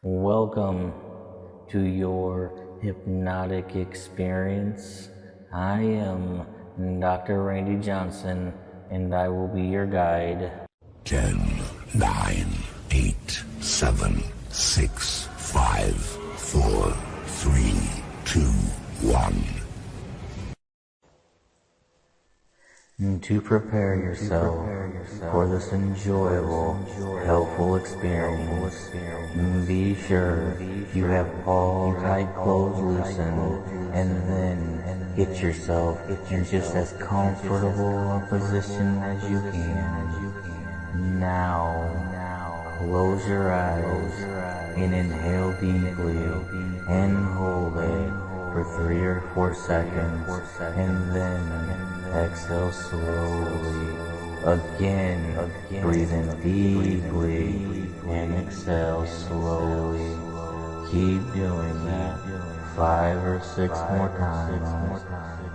Welcome to your hypnotic experience. I am Dr. Randy Johnson, and I will be your guide. 10, 9, 8, 7, 6, 5, 4, 3, 2, 1. To prepare yourself for this enjoyable, helpful experience, be sure you have all tight clothes loosened, and then get yourself in just as comfortable a position as you can. Now, close your eyes and inhale deeply and hold it for 3 or 4 seconds, and then exhale slowly. Again, breathe in deeply and exhale slowly. Keep doing that 5 or 6 more times.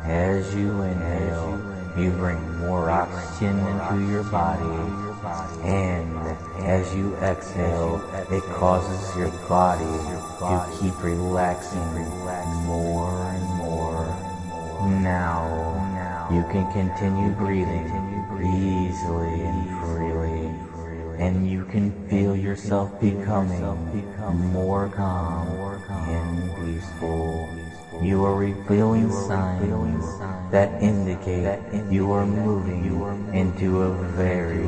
As you inhale, you bring more oxygen into your body, and as you exhale, it causes your body to keep relaxing more and more. Now, you can continue breathing easily and freely, and you can feel yourself becoming more calm and peaceful. You are revealing signs that indicate you are moving into a very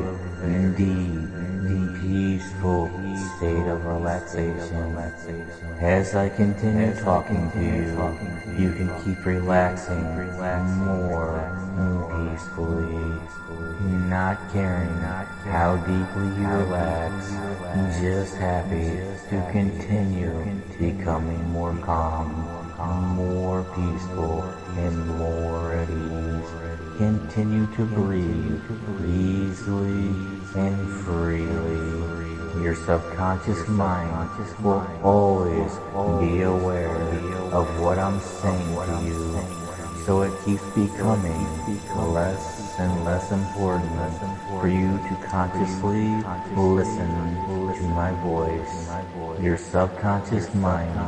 deep, peaceful state of relaxation. As I continue talking to you, you can keep relaxing more peacefully, not caring how deeply you relax, just happy to continue becoming more calm, more peaceful, and more at ease. Continue to breathe easily and freely. Your subconscious mind will always be aware of what I'm saying to you, so it keeps becoming less and less important for you to consciously listen to my voice. Your subconscious mind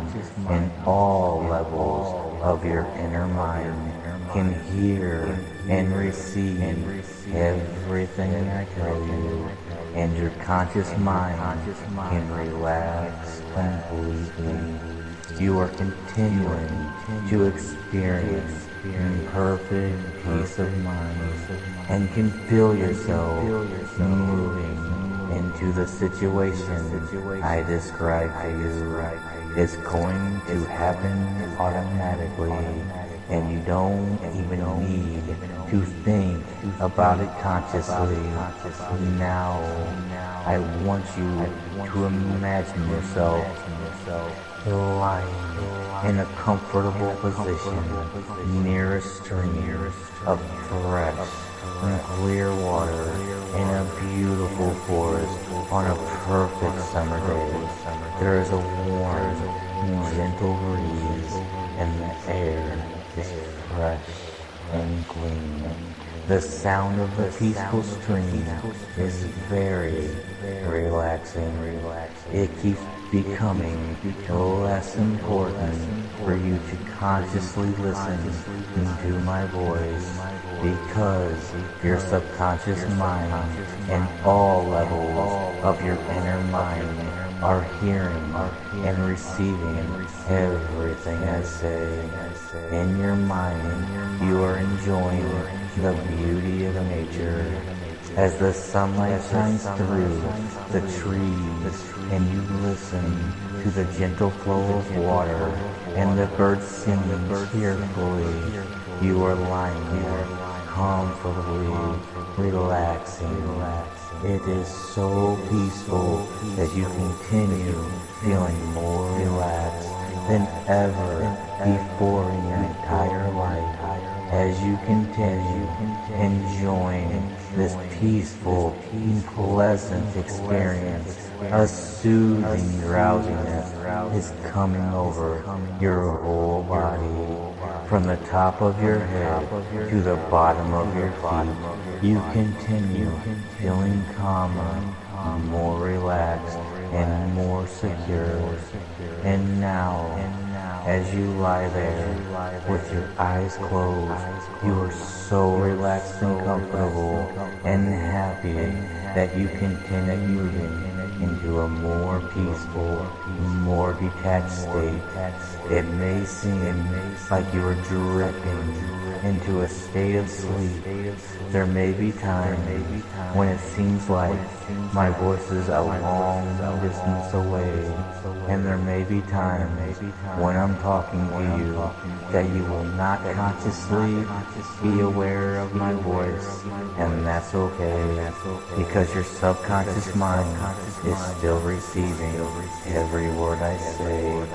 and all levels of your inner mind can hear and receive everything I tell you, and your conscious mind can relax completely. You are continuing to experience perfect peace of mind, and can feel yourself moving into the situation I described to you. It's going to happen automatically, and you don't even need to think about it consciously. Now, I want you to imagine yourself lying in a comfortable position near a stream of fresh and clear water in a beautiful forest on a perfect summer day. There is a warm, gentle breeze, and the air is fresh and clean. The sound of the peaceful stream is very relaxing. It keeps becoming less important for you to consciously listen to my voice, because your subconscious mind and all levels of your inner mind are hearing and receiving everything I say. In your mind, you are enjoying the beauty of nature as the sunlight shines through the trees, and you listen to the gentle flow of water and the birds singing cheerfully. You are lying there comfortably relaxing. It is so peaceful that you continue feeling more relaxed than ever before in your entire life, as you continue enjoying this peaceful, pleasant experience. A soothing drowsiness is coming over your whole body. From the top of your head to the bottom of your feet, you continue feeling calmer, more relaxed, and more secure. And now, as you lie there with your eyes closed, you are so relaxed and comfortable and happy that you continue moving into a more peaceful, more detached state. It may seem like you are drifting into a state of sleep. There may be times when it seems like my voice is a long distance away, and there may be times when I'm talking to you that you will not consciously be aware of my voice, and that's okay, because your subconscious mind is still receiving every word I say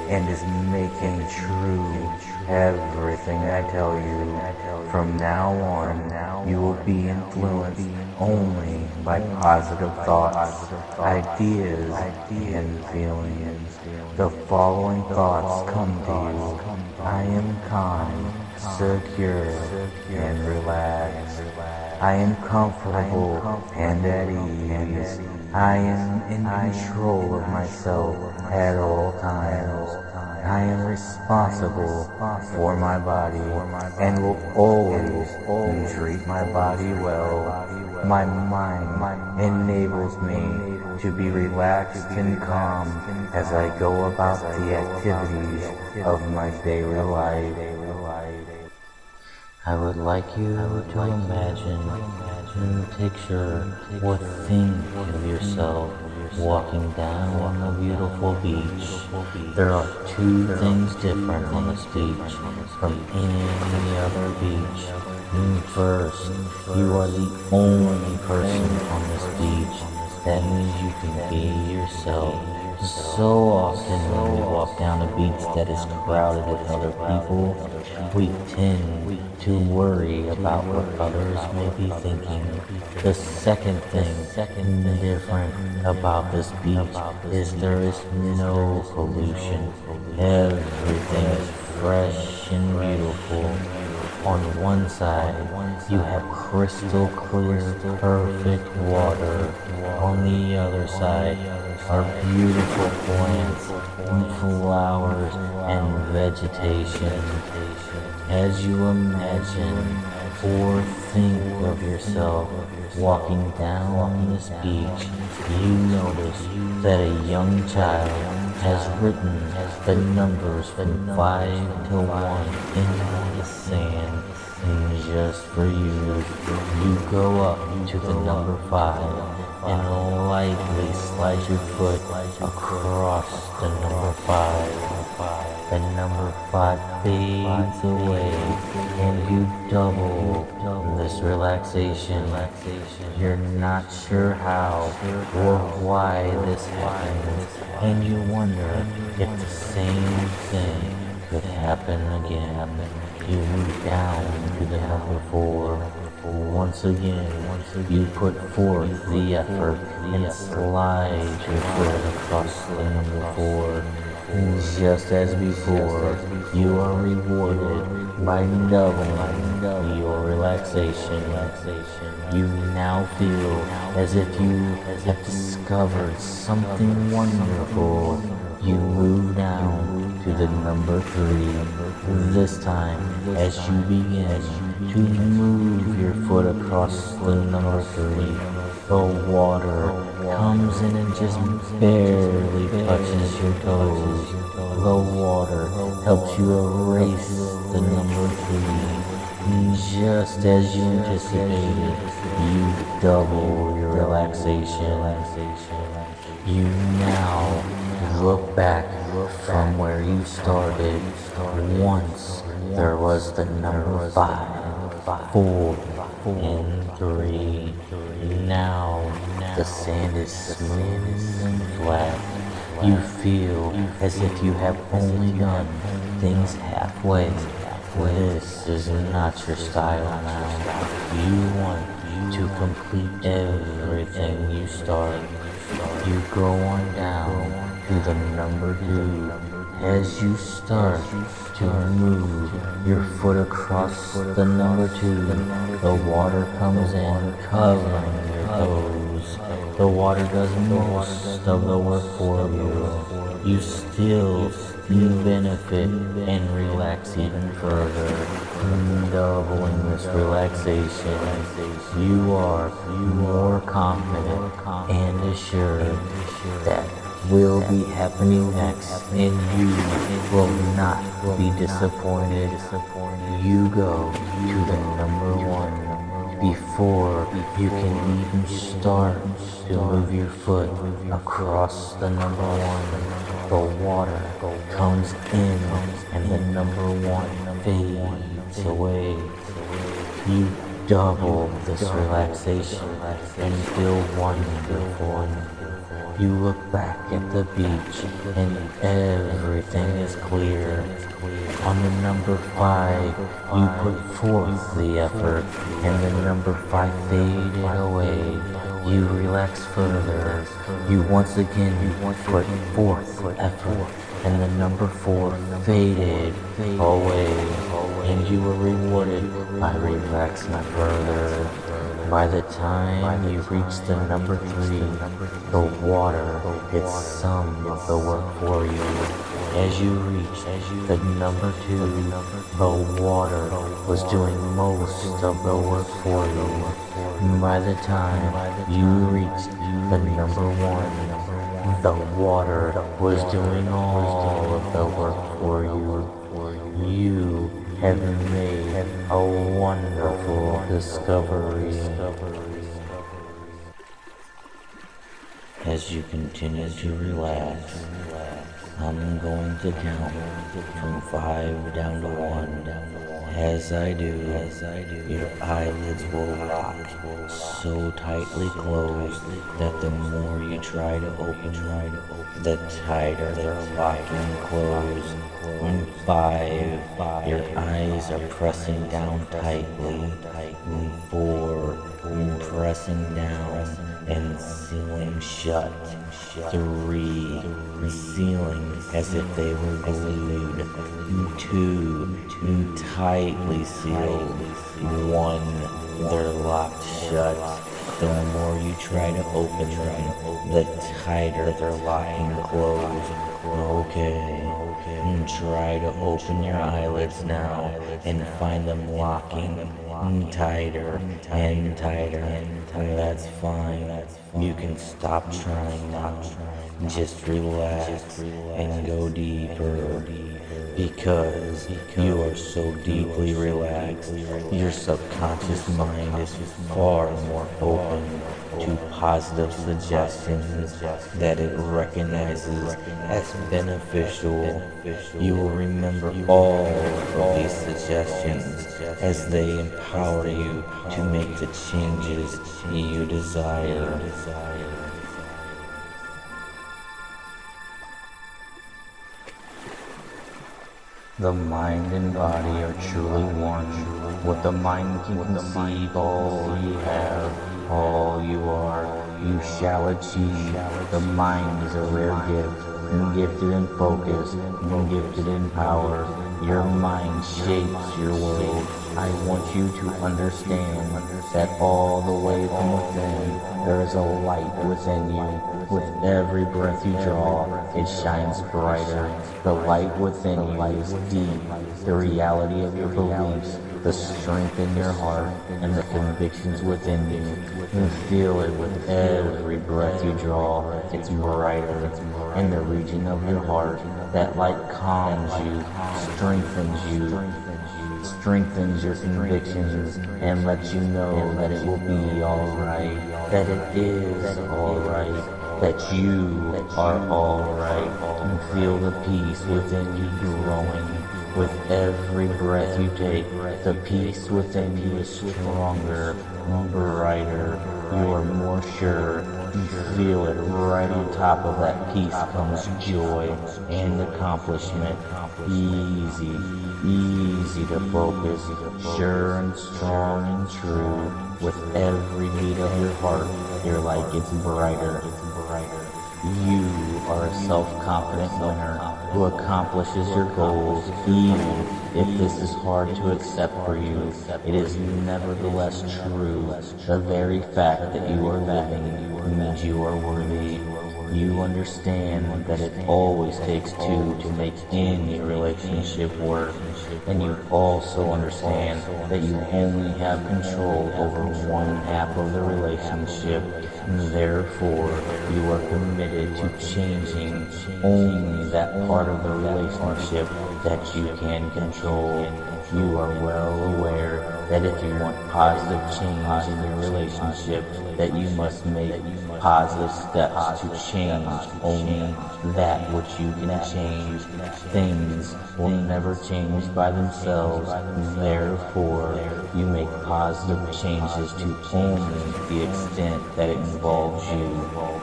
and is making true everything I tell you. From now on, you will be influenced only by positive thoughts, ideas, and feelings. The following thoughts come to you. I am calm, secure, and relaxed. I am comfortable and at ease. I am in control of myself at all times. I am responsible for my body and will always treat my body well. My mind enables me to be relaxed and calm as I go about the activities of my daily life. I would like you to imagine and picture or think of yourself walking down a beautiful beach. There are two things different on this beach from any other beach. First, you are the only person on this beach. That means you can be yourself. So often when we walk down a beach that is crowded with other people, we tend to worry about what others may be thinking. The second thing different about this beach is there is no pollution. Everything is fresh and beautiful. On one side, you have crystal clear, perfect water. On the other side are beautiful plants and flowers and vegetation. As you imagine or think of yourself walking down this beach, you notice that a young child has written the numbers from 5 to 1 in the sand. And just for you, you go up to the number 5 and lightly slide your foot across the number 5. The number 5 fades away and you double this relaxation. You're not sure how or why this happens, and you wonder if the same thing could happen again. You move down to the number 4. Once again, you put forth the effort and slide your foot across the number 4. Just as before, you are rewarded by doubling your relaxation. You now feel as if you have discovered something wonderful. You move down to the number 3. This time, as you begin to move your foot across the number 3, the water comes in and just barely touches your toes. The water helps you erase the number 3. Just as you anticipated, you double your relaxation. You now look back from where you started. Once there was the number 5, 4, and 3. Now the sand is smooth and flat. You feel as if you have only done things halfway. This is not your style now. You want to complete everything you start. You go on down to the number 2. As you start to move your foot across the number 2. The water comes in, covering your toes. The water does most of the work for you. You still benefit and relax even further, doubling this relaxation. You are more confident and assured that will be happening next, and you will not be disappointed. You go to the number 1 before you can even start to move your foot across the number 1. The water comes in and the number 1 fades away. You double this relaxation and feel wonderful. You look back at the beach and everything is clear. On the number 5, you put forth the effort and the number 5 faded away. You relax further. You once again put forth effort and the number 4 faded away. And you were rewarded by relaxing further. By the time you reach the number 3, the water did some of the work for you. As you reached the number 2, the water was doing most of the work for you. By the time you reached the number 1, the water was doing all of the work for you. You have made a wonderful discovery. As you continue to relax, I'm going to count from 5 down to 1. As I do, your eyelids will lock so tightly closed that the more you try to open them, the tighter they're locking closed. In 5, your eyes are pressing down tightly. In 4, pressing down and sealing shut. 3, sealing as if they were glued. 2, tightly sealed. 1, they're locked shut. The more you try to open them, the tighter they're locking closed. Okay. Try to open your eyelids now and find them locking tighter and tighter. That's fine. You can stop trying now. Just relax and go deeper. Because you are so deeply relaxed, your subconscious mind is far more open to positive suggestions that it recognizes as beneficial. You will remember all of these suggestions as they empower you to make the changes you desire. The mind and body are truly one. What the mind can conceive, all you have, all you are, you shall achieve. The mind is a rare gift, and gifted in focus, and gifted in power. Your mind shapes your world. I want you to understand that all the way from within, there is a light within you. With every breath you draw, it shines brighter. The light within you is deep. The reality of your beliefs, the strength in your heart, and the convictions within you. You feel it with every breath you draw. It's brighter. In the region of your heart, that light calms you, strengthens your convictions, and lets you know that it will be alright, that it is alright, that you are alright, and feel the peace within you growing. With every breath you take, the peace within you is stronger, brighter. You are more sure. You feel it right on top of that peace comes joy and accomplishment. Easy to focus, sure and strong and true. With every beat of your heart, your light gets brighter. You are a self-confident winner who accomplishes your goals even if this is hard to accept for you. It is nevertheless true. The very fact that you are living means you are worthy. You understand that it always takes two to make any relationship work, and you also understand that you only have control over one half of the relationship. Therefore, you are committed to changing only that part of the relationship that you can control. You are well aware that if you want positive change in your relationship, that you must make positive steps to change only that which you can change. Things will never change by themselves. Therefore, you make positive changes to only the extent that it involves you.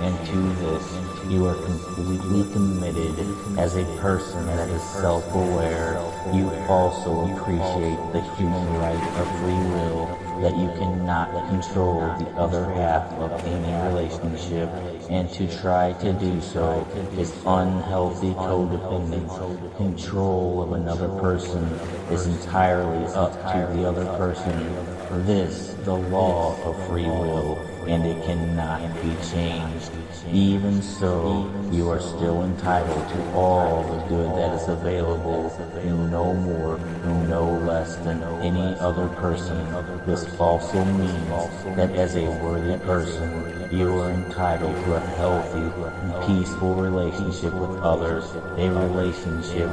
And to this, you are completely committed as a person that is self-aware. You also appreciate the human right of free will, that you cannot control the other half of any relationship, and to try to do so is unhealthy codependence. Control of another person is entirely up to the other person. This, the law of free will, and it cannot be changed. Even so, you are still entitled to all the good that is available, no more, no less than any other person. This also means that as a worthy person, you are entitled to a healthy and peaceful relationship with others, a relationship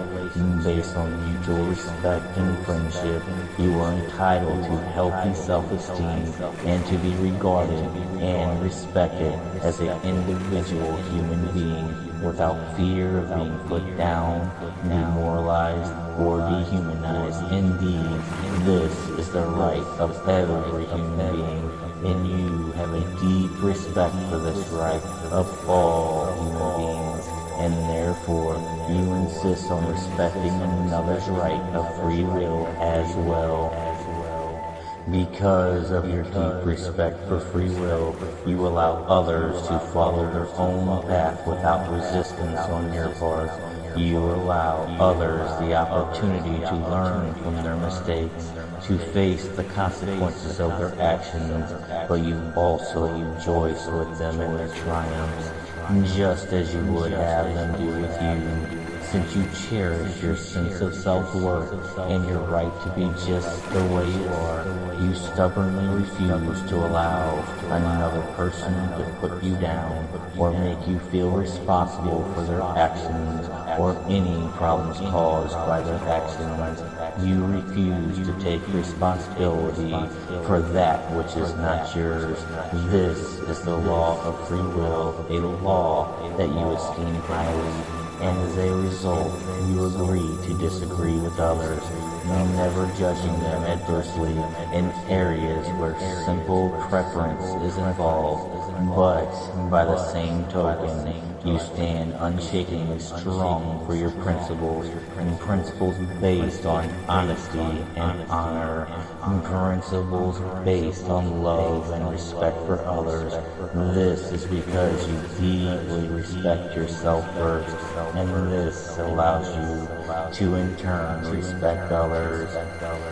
based on mutual respect and friendship. You are entitled to healthy self-esteem and to be regarded and respected as an individual human being without fear of being put down, demoralized, or dehumanized. Indeed, this is the right of every human being, and you have a deep respect for this right of all human beings, and therefore you insist on respecting another's right of free will as well. Because of your deep respect for free will, you allow others to follow their own path without resistance on your part. You allow others the opportunity to learn from their mistakes, to face the consequences of their actions, but you also rejoice with them in their triumphs, just as you would have them do with you. Since you cherish your sense of self-worth and your right to be just the way you are, you stubbornly refuse to allow another person to put you down or make you feel responsible for their actions or any problems caused by their actions. You refuse to take responsibility for that which is not yours. This is the law of free will, a law that you esteem highly. And as a result, you agree to disagree with others, never judging them adversely in areas where simple preference is involved, but by the same token, you stand unshakenly strong for your principles, and principles based on honesty and honor, and principles based on love and respect for others. This is because you deeply respect yourself first, and this allows you to in turn respect others.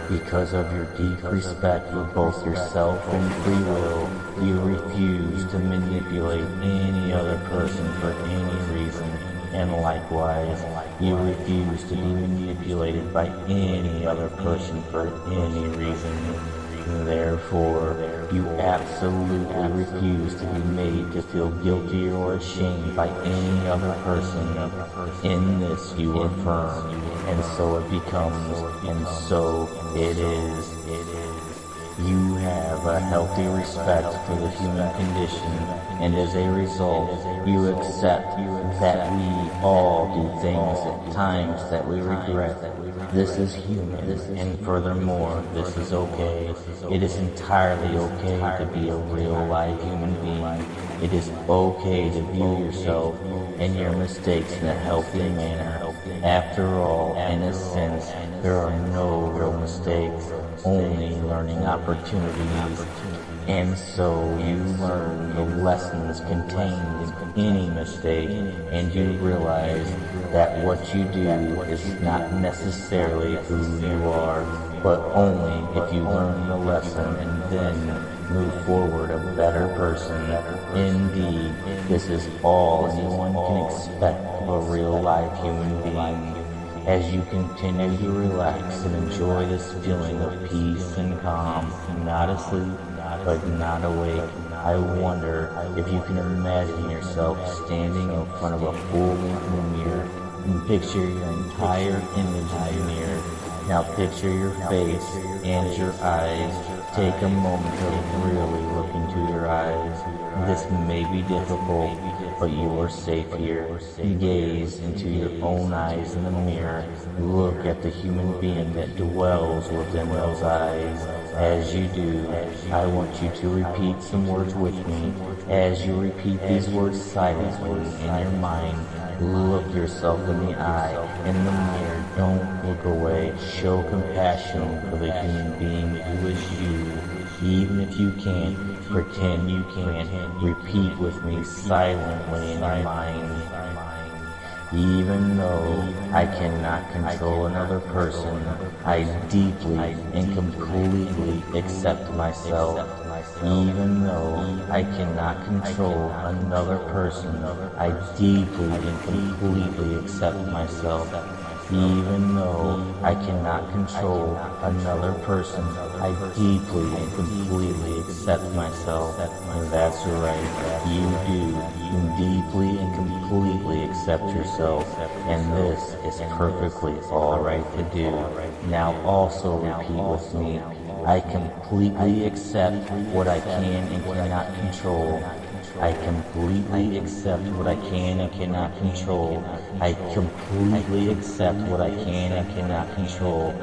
Because of your deep respect for both yourself and free will, you refuse to manipulate any other person for any reason, and likewise, you refuse to be manipulated by any other person for any reason. Therefore, you absolutely refuse to be made to feel guilty or ashamed by any other person. In this you are firm, and so it becomes, and so it is. You have a healthy respect for the human condition, and as a result, you accept that we all do things at times that we regret. This is human, and furthermore, this is okay. It is entirely okay to be a real live human being. It is okay to view yourself and your mistakes in a healthy manner. After all, in a sense, there are no real mistakes, only learning opportunities. And so you learn the lessons contained in any mistake, and you realize that what you do is not necessarily who you are, but only if you learn the lesson and then move forward a better person. Indeed, this is all anyone can expect of a real life human being. As you continue to relax and enjoy this feeling of peace and calm, not asleep, but not awake, I wonder if you can imagine yourself standing in front of a full-length mirror and picture your entire image in the mirror. Now picture your face and your eyes. Take a moment to really look into your eyes. This may be difficult, but you are safe here. Gaze into your own eyes in the mirror. Look at the human being that dwells within those eyes. As you do, I want you to repeat some words with me. As you repeat these words silently in your mind, look yourself in the eye, in the mirror. Don't look away. Show compassion for the human being who is you. Even if you can't, pretend you can. Repeat with me silently in your mind. Even though I cannot control another person, I deeply and completely accept myself. Even though I cannot control another person, I deeply and completely accept myself. Even though I cannot control another person, I deeply and completely accept myself. And that's right, you do deeply and completely accept yourself, and this is perfectly alright to do. Now also repeat with me, I completely accept what I can and cannot control. I completely accept what I can and cannot control. I completely accept what I can and cannot control.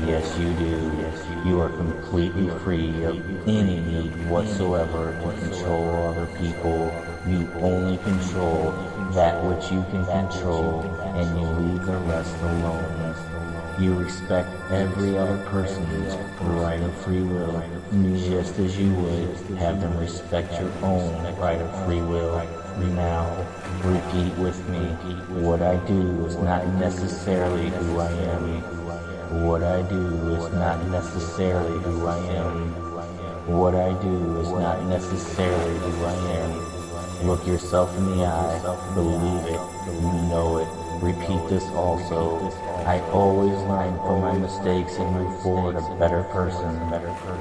Yes, you do. You are completely free of any need whatsoever to control other people. You only control that which you can control, and you leave the rest alone. You respect every other person's right of free will, just as you would have them respect your own right of free will. Now, repeat with me, what I do is not necessarily who I am. What I do is not necessarily who I am. What I do is not necessarily who I am. Look yourself in the eye, believe it, know it. Repeat this also. I always learn from my mistakes and move forward a better person.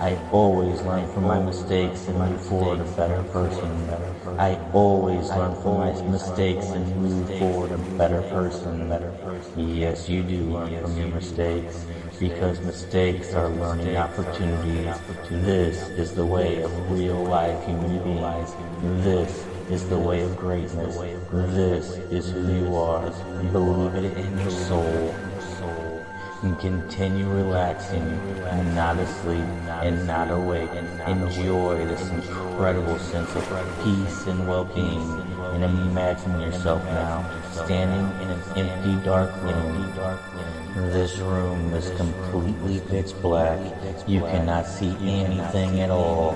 I always learn from my mistakes and move forward a better person. I always learn from my mistakes and move forward a better person. Yes, you do learn from your mistakes, because mistakes are learning opportunities. This is the way of real life human beings. This is the way of greatness. This is who you are. Believe it in your soul. And continue relaxing, not asleep and not awake. Enjoy this incredible sense of peace and well-being. And imagine yourself now standing in an empty, dark room. This room is completely pitch black. You cannot see anything at all.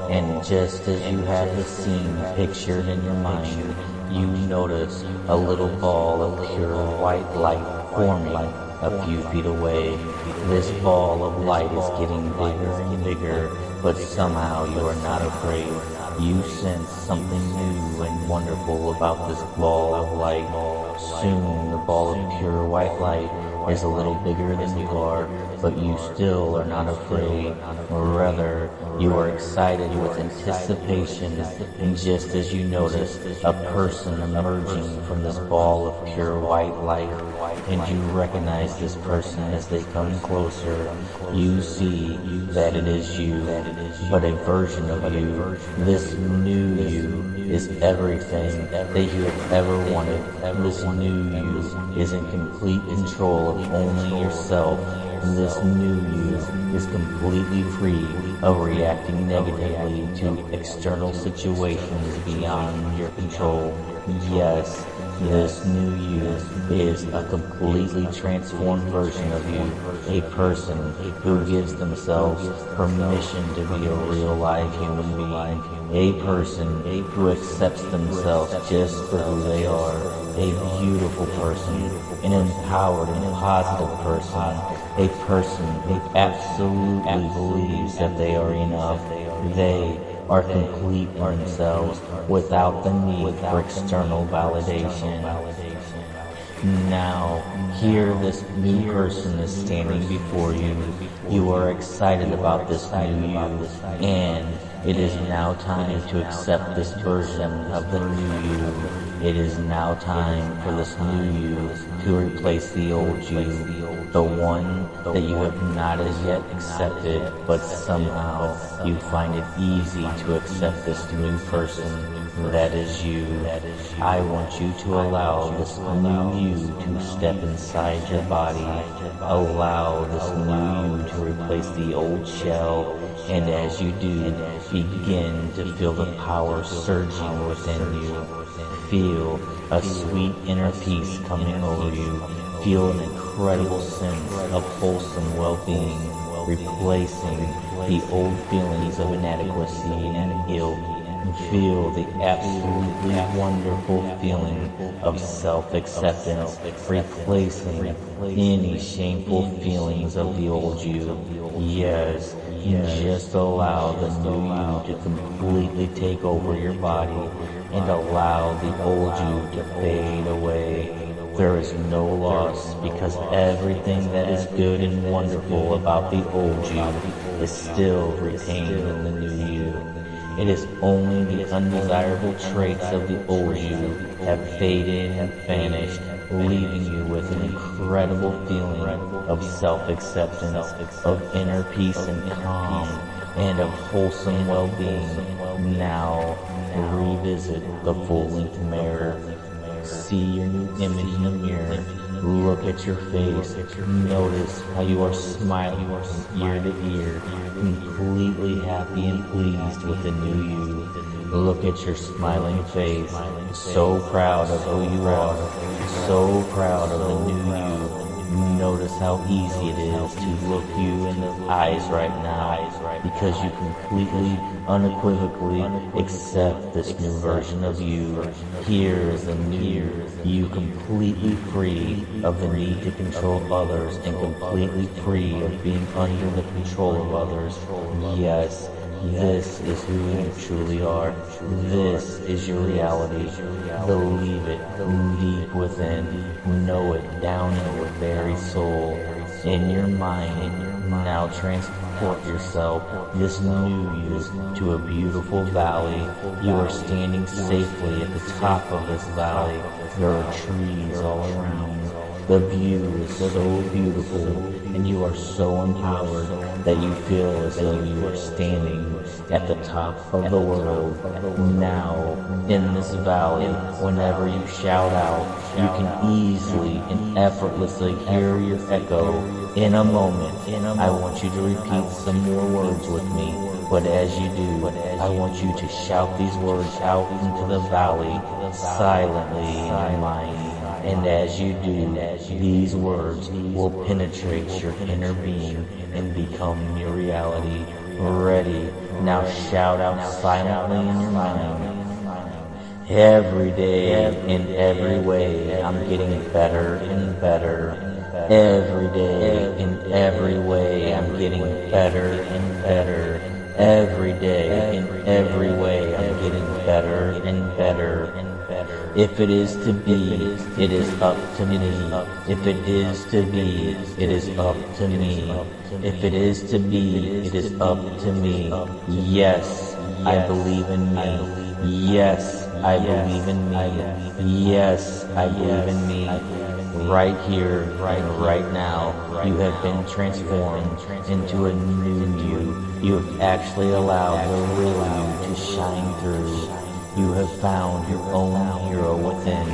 And just as you have the scene pictured in your mind, you notice a little ball of pure white light forming a few feet away. This ball of light is getting bigger and bigger, but somehow you are not afraid. You sense something new and wonderful about this ball of light. Soon the ball of pure white light is a little bigger than you are, but you still are not afraid. Rather, you are excited with anticipation, and just as you notice a person emerging from this ball of pure white light, and you recognize this person as they come closer, you see that it is you, but a version of you. This new you is everything that you have ever wanted. This new you is in complete control of only yourself. This new you is completely free of reacting negatively to external situations beyond your control. Yes, this new you is a completely transformed version of you, a person who gives themselves permission to be a real-life human being, a person who accepts themselves just for who they are, a beautiful person, an empowered and positive person, a person who absolutely believes that they are enough. They are complete in themselves without the need for external validation. Now, here this new person is standing before you. You are excited about this new you, and it is now time to accept this version of the new you. It is now time for this new you to replace the old you, the one that you have not as yet accepted, but somehow you find it easy to accept this new person. That is you. I want you to allow this new you to step inside your body. Allow this new you to replace the old shell, and as you do, begin to feel the power surging within you. Feel a sweet inner peace coming over you. Feel an incredible sense of wholesome well-being, replacing the old feelings of inadequacy and guilt. Feel the absolutely wonderful feeling of self-acceptance, replacing any shameful feelings of the old you. Yes, just allow the new you to completely take over your body and allow the old you to fade away. There is no loss, because everything that is good and wonderful about the old you is still retained in the new you. It is only the undesirable traits of the old you have faded and vanished, leaving you with an incredible feeling of self-acceptance, of inner peace and calm, and of wholesome well-being. Now, revisit the full-length mirror. See your new image in the mirror. Look at your face. Notice how you are smiling from ear to ear, completely happy and pleased with the new you. Look at your smiling face, so proud of who you are, so proud of the new you. Notice how easy it is to look you in the eyes right now, because you completely, unequivocally accept this new version of you. Here is the new you, completely free of the need to control others and completely free of being under the control of others. Yes, this is who you truly are. This is your reality. Believe it deep within. Know it down in your very soul. In your mind, now transport yourself, this new you, to a beautiful valley. You are standing safely at the top of this valley. There are trees all around. The view is so beautiful, and you are so empowered that you feel as though you are standing at the top of the world. Now, in this valley, whenever you shout out, you can easily and effortlessly hear your echo. In a moment, I want you to repeat some more words with me, but as you do, I want you to shout these words out into the valley silently in your mind. And as you do, these words will penetrate your inner being and become your reality. Ready? Now shout out silently in your mind. Every day, in every way, I'm getting better and better. Every day, in every way, I'm getting better and better. Every day, in every way, I'm getting better and better. If it is to be, it is up to me. If it is to be, it is up to me. If it is to be, it is up to me. Yes, I believe in me. Yes, I believe in me. Yes, I believe in me. Right here and right now, you have been transformed into a new you. You have actually allowed the real you to shine through. You have found your own hero within,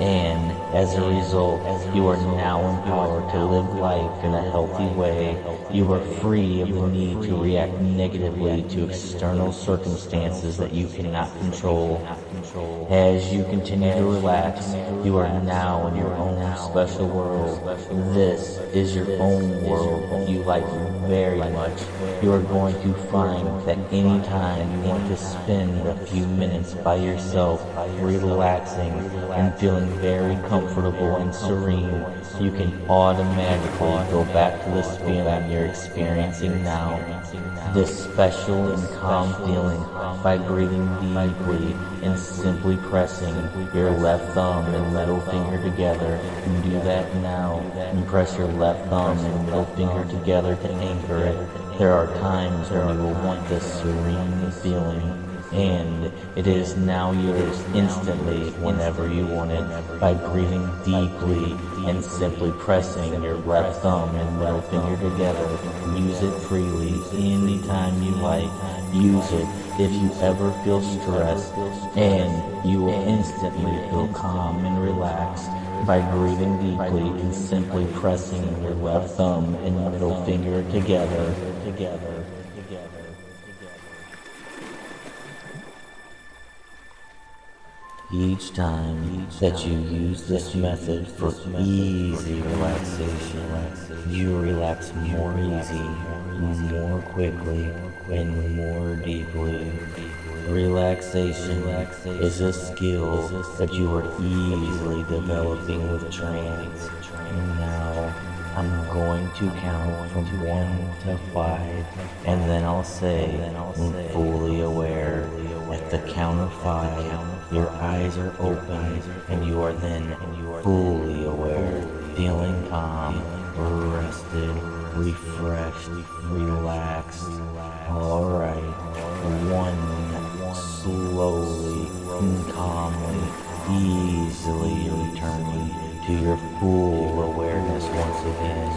and as a result, you are now empowered to live life in a healthy way. You are free of the need to react negatively to external circumstances that you cannot control. As you continue to relax, you are now in your own special world. This is your own world that you like very much. You are going to find that anytime you want to spend a few minutes by yourself, relaxing and feeling very comfortable and serene, you can automatically go back to this feeling you're experiencing now. This special and calm feeling by breathing deeply and simply pressing your left thumb and middle finger together. Do that now and press your left thumb and middle finger together to anchor it. There are times when you will want this serene feeling, and it is now yours instantly whenever you want it by breathing deeply and simply pressing your left thumb and middle finger together. Use it freely anytime you like. Use it if you ever feel stressed, and you will instantly feel calm and relaxed by breathing deeply and simply pressing your left thumb and middle finger together. Each time that you use this method for easy relaxation, you relax more easy, more quickly, and more deeply. Relaxation is a skill that you are easily developing with training. Now, I'm going to count from 1 to 5, and then I'll say, I'm fully aware. At the count of 5, your eyes are open, and you are then fully aware, feeling calm, rested, refreshed, relaxed. Alright, 1, slowly and calmly, easily returning to your full awareness once again.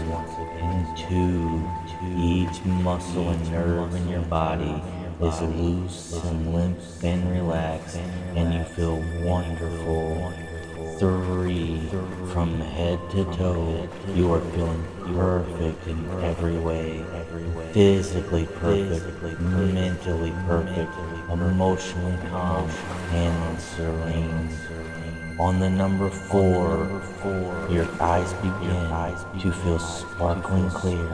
And 2, each muscle and nerve in your body is loose and limp and relaxed, and you feel wonderful. 3, from head to toe, you are feeling perfect in every way. Physically perfect, mentally perfect, emotionally calm, and serene. On the number 4, your eyes begin to feel sparkling clear.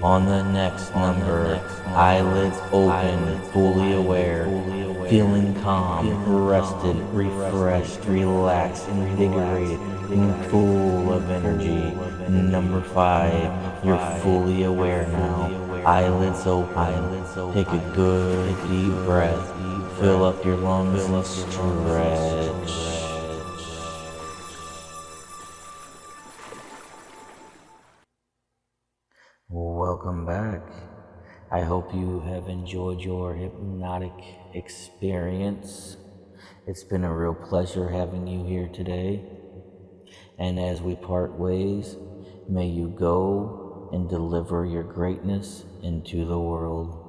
On the next number, eyelids open, fully aware, feeling calm, rested, refreshed, relaxed, invigorated, and full of energy. Number 5, you're fully aware now. Eyelids open. Take a good deep breath. Fill up your lungs and stretch. Welcome back. I hope you have enjoyed your hypnotic experience. It's been a real pleasure having you here today. And as we part ways, may you go and deliver your greatness into the world.